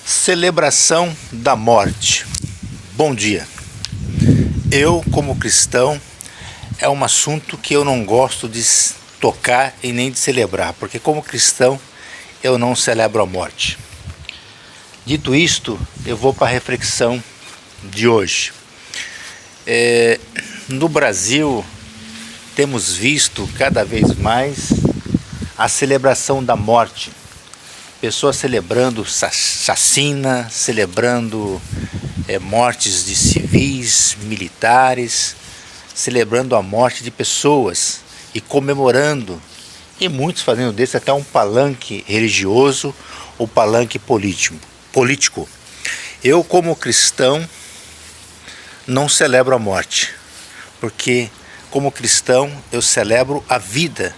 Celebração da morte. Bom dia. Eu, como cristão, é um assunto que eu não gosto de tocar e nem de celebrar, porque como cristão eu não celebro a morte. Dito isto, eu vou para a reflexão de hoje. No Brasil, temos visto cada vez mais a celebração da morte. Pessoas celebrando chacina, celebrando mortes de civis, militares, celebrando a morte de pessoas e comemorando, e muitos fazendo desse até um palanque religioso ou palanque político. Eu, como cristão, não celebro a morte, porque como cristão eu celebro a vida,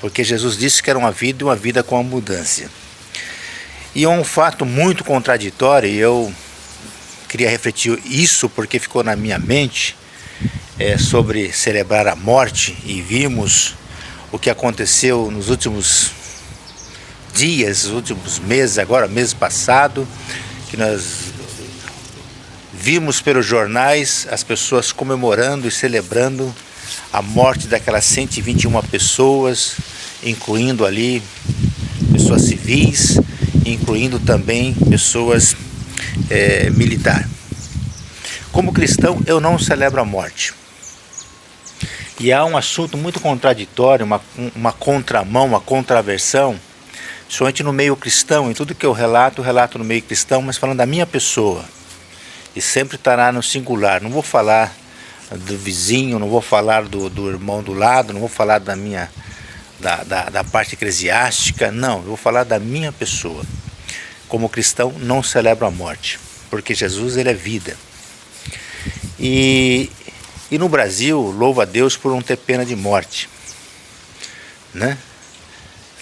porque Jesus disse que era uma vida e uma vida com abundância. E é um fato muito contraditório, e eu queria refletir isso porque ficou na minha mente, sobre celebrar a morte, e vimos o que aconteceu nos últimos dias, nos últimos meses, agora mês passado, que nós vimos pelos jornais as pessoas comemorando e celebrando a morte daquelas 121 pessoas, incluindo ali pessoas civis, incluindo também pessoas militares. Como cristão, eu não celebro a morte. E há um assunto muito contraditório, uma contramão, uma contraversão, somente no meio cristão. Em tudo que eu relato no meio cristão, mas falando da minha pessoa. E sempre estará no singular. Não vou falar do vizinho, não vou falar do irmão do lado, não vou falar da parte eclesiástica, não, eu vou falar da minha pessoa. Como cristão, não celebro a morte, porque Jesus, ele é vida. E no Brasil, louvo a Deus por não ter pena de morte, né?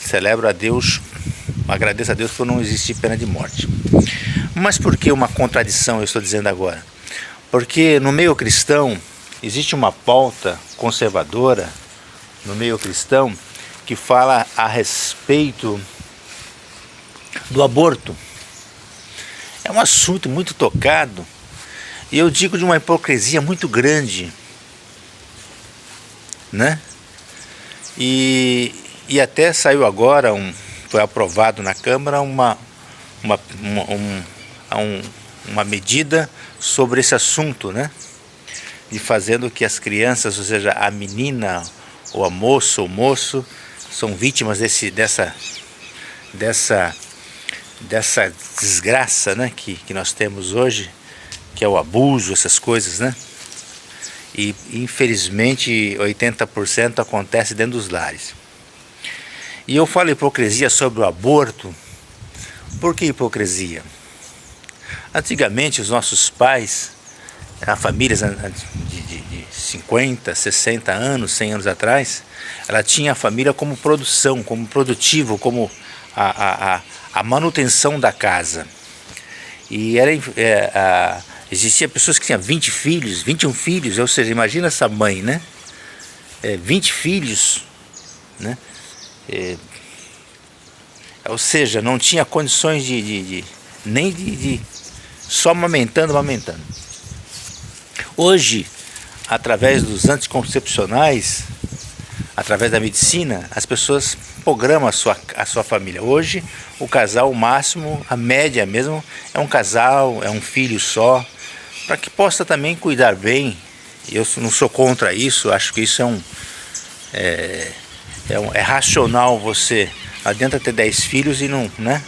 Celebro a Deus, agradeço a Deus por não existir pena de morte. Mas por que uma contradição eu estou dizendo agora? Porque no meio cristão existe uma pauta conservadora, no meio cristão, que fala a respeito do aborto. É um assunto muito tocado, e eu digo de uma hipocrisia muito grande, né? E até saiu agora, foi aprovado na Câmara uma medida sobre esse assunto, né? De fazendo que as crianças, ou seja, a menina, ou a moça, ou o moço, são vítimas dessa desgraça, né, que nós temos hoje, que é o abuso, essas coisas, né? E infelizmente 80% acontece dentro dos lares. E eu falo hipocrisia sobre o aborto. Por que hipocrisia? Antigamente os nossos pais, as famílias de 50, 60 anos, 100 anos atrás, ela tinha a família como produção, como produtivo, como a manutenção da casa. E existia pessoas que tinham 20 filhos, 21 filhos, ou seja, imagina essa mãe, né? 20 filhos, né? Ou seja, não tinha condições nem de só amamentando. Hoje, através dos anticoncepcionais, através da medicina, as pessoas programam a sua família. Hoje, o casal, o máximo, a média mesmo, é um casal, é um filho só, para que possa também cuidar bem. Eu não sou contra isso, acho que isso é racional. Você não adianta ter 10 filhos e não, né?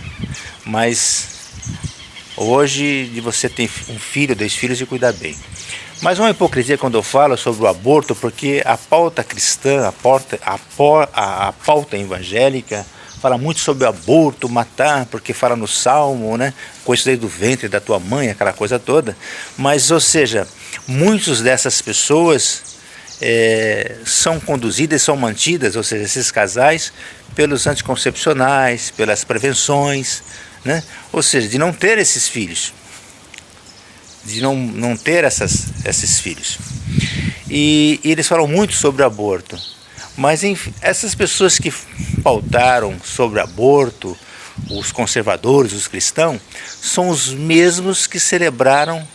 Mas hoje, de você ter um filho, 2 filhos e cuidar bem. Mas uma hipocrisia quando eu falo sobre o aborto, porque a pauta cristã, a pauta evangélica, fala muito sobre o aborto, matar, porque fala no Salmo, né? Coisa desde do ventre da tua mãe, aquela coisa toda. Mas, ou seja, muitas dessas pessoas são conduzidas, são mantidas, ou seja, esses casais, pelos anticoncepcionais, pelas prevenções, né? Ou seja, de não ter esses filhos. De não ter esses filhos. E eles falam muito sobre aborto. Mas enfim, essas pessoas que pautaram sobre aborto, os conservadores, os cristãos, são os mesmos que celebraram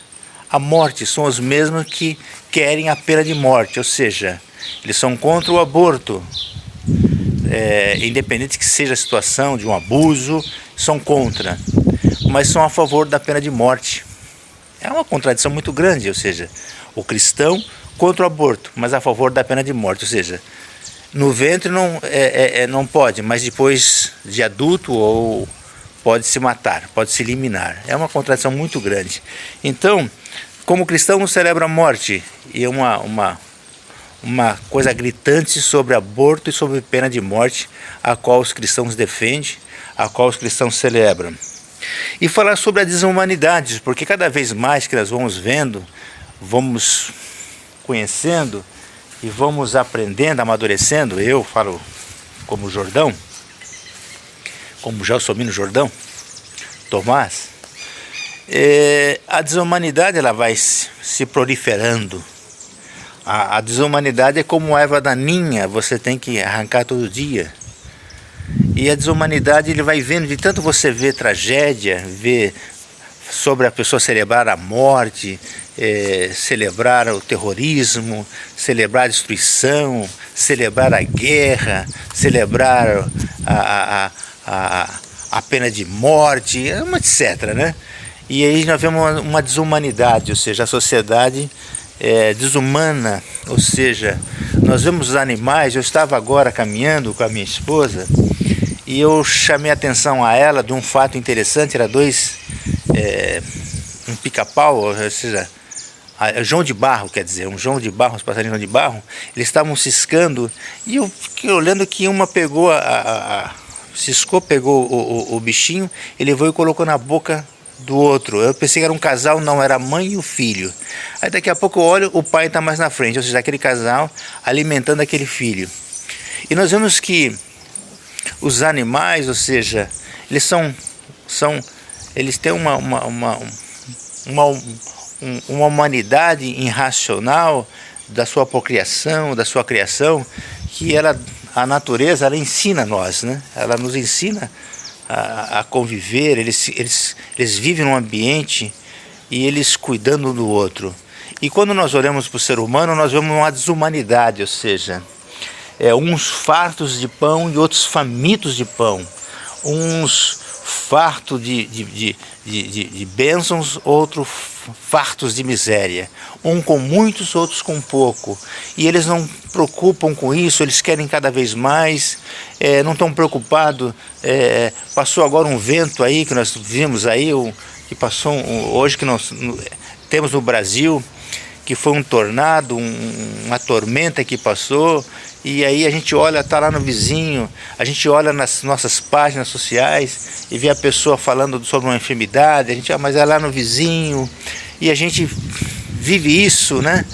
a morte, são os mesmos que querem a pena de morte, ou seja, eles são contra o aborto, independente que seja a situação de um abuso, são contra, mas são a favor da pena de morte. É uma contradição muito grande, ou seja, o cristão contra o aborto, mas a favor da pena de morte, ou seja, no ventre não pode, mas depois de adulto ou pode se matar, pode se eliminar. É uma contradição muito grande. Então, como cristão não celebra a morte, e é uma coisa gritante sobre aborto e sobre pena de morte, a qual os cristãos defendem, a qual os cristãos celebram. E falar sobre a desumanidade, porque cada vez mais que nós vamos vendo, vamos conhecendo e vamos aprendendo, amadurecendo, eu falo como Jordão, como Gelsomino Jordão, Tomás, a desumanidade ela vai se proliferando. A desumanidade é como a erva daninha, você tem que arrancar todo dia. E a desumanidade ele vai vendo, de tanto você ver tragédia, ver sobre a pessoa celebrar a morte, celebrar o terrorismo, celebrar a destruição, celebrar a guerra, celebrar a pena de morte, etc., né? E aí nós vemos uma desumanidade, ou seja, a sociedade desumana, ou seja, nós vemos os animais. Eu estava agora caminhando com a minha esposa e eu chamei a atenção a ela de um fato interessante. Era um pica-pau, ou seja, João de Barro, quer dizer, um João de Barro, uns passarinhos João de Barro, eles estavam ciscando e eu fiquei olhando que uma pegou ciscou, pegou o bichinho, ele levou e colocou na boca do outro. Eu pensei que era um casal, não, era a mãe e o filho. Aí daqui a pouco eu olho, o pai está mais na frente, ou seja, aquele casal alimentando aquele filho. E nós vemos que os animais, ou seja, eles eles têm uma humanidade irracional da sua procriação, da sua criação, que a natureza ela ensina a nós, né? Ela nos ensina a conviver. Eles vivem num ambiente e eles cuidando um do outro. E quando nós olhamos para o ser humano, nós vemos uma desumanidade, ou seja, uns fartos de pão e outros famintos de pão, uns fartos de bênçãos, outros fartos de miséria, um com muitos, outros com pouco, e eles não preocupam com isso, eles querem cada vez mais, não estão preocupados. Passou agora um vento aí, que nós vimos aí, que passou hoje, que nós temos no Brasil, que foi um tornado, uma tormenta que passou, e aí a gente olha, está lá no vizinho, a gente olha nas nossas páginas sociais e vê a pessoa falando sobre uma enfermidade, a gente, mas é lá no vizinho, e a gente vive isso, né?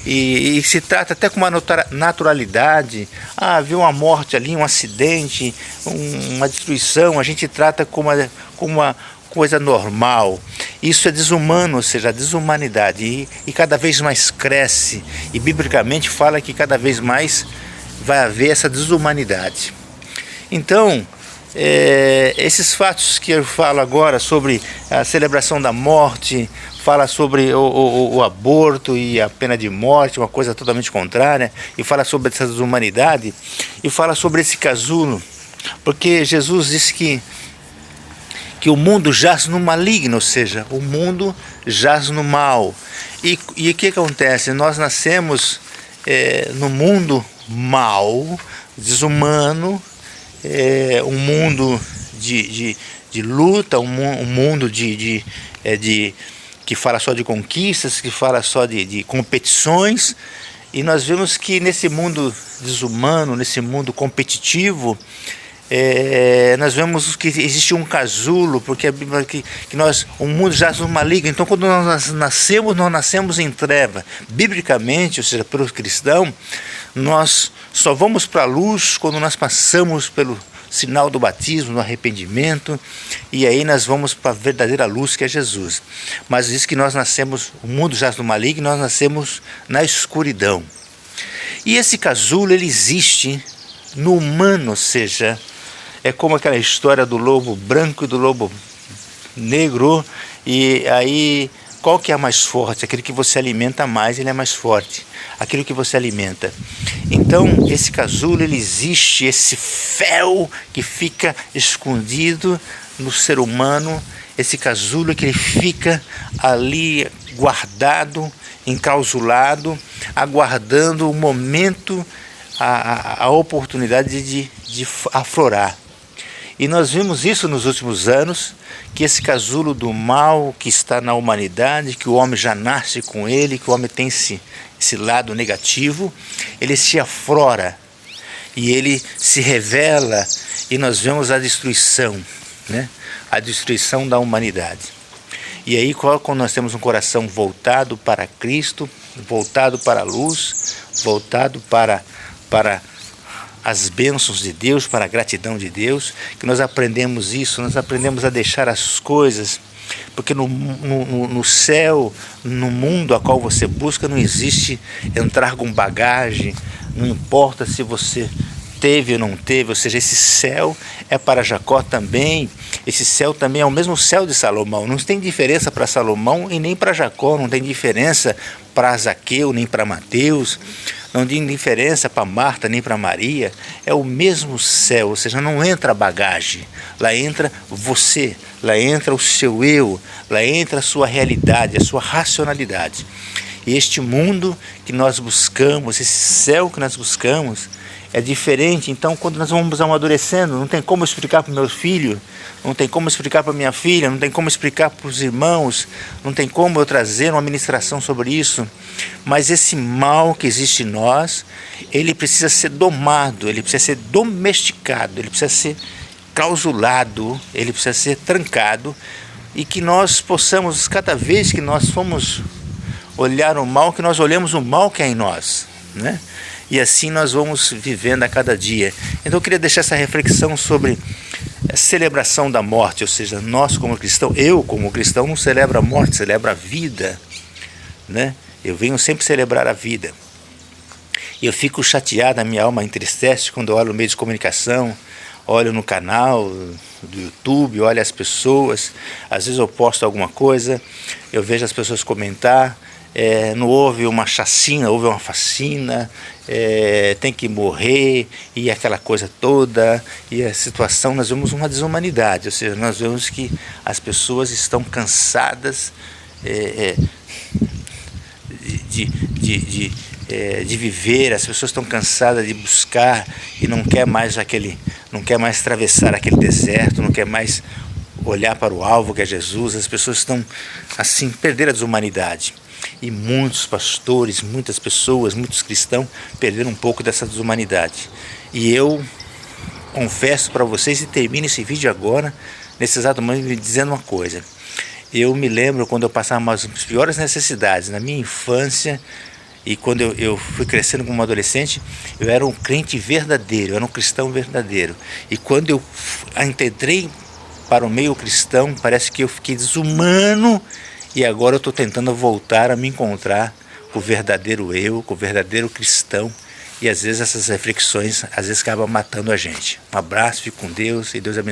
E se trata até com uma naturalidade. Viu uma morte ali, um acidente, uma destruição, a gente trata como uma coisa normal. Isso é desumano, ou seja, a desumanidade, e cada vez mais cresce, e biblicamente fala que cada vez mais vai haver essa desumanidade. Então, esses fatos que eu falo agora sobre a celebração da morte, fala sobre o aborto e a pena de morte, uma coisa totalmente contrária, e fala sobre essa desumanidade, e fala sobre esse casulo, porque Jesus disse que o mundo jaz no maligno, ou seja, o mundo jaz no mal. E o que acontece? Nós nascemos no mundo mal, desumano, um mundo de luta, um mundo que fala só de conquistas, que fala só de competições. E nós vemos que nesse mundo desumano, nesse mundo competitivo, nós vemos que existe um casulo, porque a Bíblia que o mundo jaz no maligno. Então, quando nós nascemos em treva. Biblicamente, ou seja, para o cristão, nós só vamos para a luz quando nós passamos pelo sinal do batismo, no arrependimento, e aí nós vamos para a verdadeira luz, que é Jesus. Mas diz que nós nascemos, o mundo jaz no maligno, nós nascemos na escuridão. E esse casulo, ele existe no humano, ou seja, é como aquela história do lobo branco e do lobo negro, e aí qual que é mais forte? Aquele que você alimenta mais, ele é mais forte, aquilo que você alimenta. Então esse casulo, ele existe, esse fel que fica escondido no ser humano, esse casulo que ele fica ali guardado, enclausulado, aguardando o momento, a oportunidade de aflorar. E nós vimos isso nos últimos anos, que esse casulo do mal que está na humanidade, que o homem já nasce com ele, que o homem tem esse lado negativo, ele se aflora e ele se revela, e nós vemos a destruição, né? A destruição da humanidade. E aí, quando nós temos um coração voltado para Cristo, voltado para a luz, voltado para as bênçãos de Deus, para a gratidão de Deus, que nós aprendemos isso, nós aprendemos a deixar as coisas, porque no céu, no mundo a qual você busca, não existe entrar com bagagem, não importa se você teve ou não teve, ou seja, esse céu é para Jacó também, esse céu também é o mesmo céu de Salomão, não tem diferença para Salomão e nem para Jacó, não tem diferença para Zaqueu nem para Mateus, não tem diferença para Marta nem para Maria, é o mesmo céu, ou seja, não entra bagagem, lá entra você, lá entra o seu eu, lá entra a sua realidade, a sua racionalidade. E este mundo que nós buscamos, esse céu que nós buscamos, é diferente. Então, quando nós vamos amadurecendo, não tem como explicar para o meu filho, não tem como explicar para minha filha, não tem como explicar para os irmãos, não tem como eu trazer uma ministração sobre isso. Mas esse mal que existe em nós, ele precisa ser domado, ele precisa ser domesticado, ele precisa ser clausulado, ele precisa ser trancado, e que nós possamos, cada vez que nós formos olhar o mal, que nós olhemos o mal que é em nós, né? E assim nós vamos vivendo a cada dia. Então eu queria deixar essa reflexão sobre a celebração da morte, ou seja, nós como cristão, eu como cristão não celebro a morte, celebro a vida, né? Eu venho sempre celebrar a vida. E eu fico chateado, a minha alma entristece quando eu olho no meio de comunicação, olho no canal do YouTube, olho as pessoas, às vezes eu posto alguma coisa, eu vejo as pessoas comentar, não houve uma chacina, houve uma facina, tem que morrer, e aquela coisa toda, e a situação, nós vemos uma desumanidade, ou seja, nós vemos que as pessoas estão cansadas de viver, as pessoas estão cansadas de buscar e não quer mais atravessar aquele deserto, não quer mais olhar para o alvo que é Jesus. As pessoas estão assim, perderam a desumanidade. E muitos pastores, muitas pessoas, muitos cristãos perderam um pouco dessa desumanidade. E eu confesso para vocês, e termino esse vídeo agora, nesse exato momento, me dizendo uma coisa. Eu me lembro quando eu passava as piores necessidades na minha infância, e quando eu fui crescendo como adolescente, eu era um crente verdadeiro, eu era um cristão verdadeiro. E quando eu entrei para o meio cristão, parece que eu fiquei desumano, e agora eu estou tentando voltar a me encontrar com o verdadeiro eu, com o verdadeiro cristão. E às vezes essas reflexões, às vezes acabam matando a gente. Um abraço, fique com Deus e Deus abençoe.